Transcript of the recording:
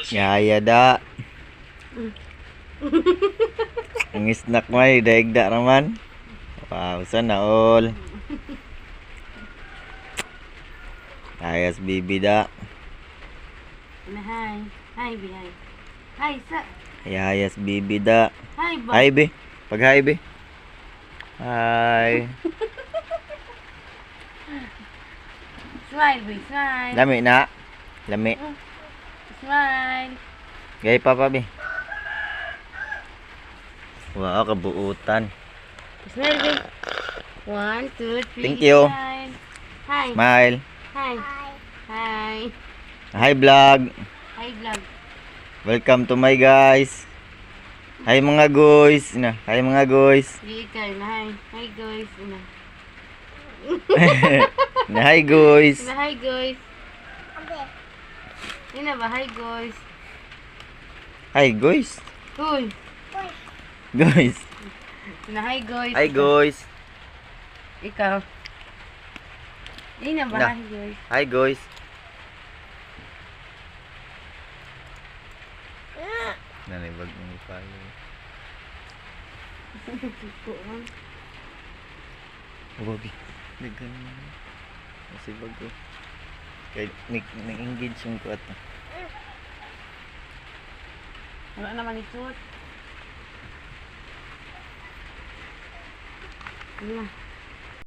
Yaya da. Ang snack may daigda raman. Wow, sana all. Ayas bibi da. Hi. Hi, Bi. Hi. Hi, sa. Ayas bibi da. Hi, ba. Hi be. Pag hi be. Hi. Smile, Bi. Smile. Lami na. Lami. Smile. Gay pa be. Wow, kabuutan. Smile, Bi. 1, 2, 3. Thank you. Smile. Hi. Smile. Hi. Hi. Hi vlog. Hi, vlog. Welcome to my guys. Hi mga guys. Na, hi mga guys. Di ikaw na. Hi. Hi, guys. Na. Na hi guys. Na, hi, guys. Ina ba? Hi, guys. Hi guys. Uy. Guys. Na, hi, guys. Hi guys. Ikaw. Ina ba? Na. Hi, guys. Hi guys. Nanibag mo pala. Wabi. Dagan mo. Kasi bago. Kaya nag-engage yung kuat. Wala naman isuot. Ano?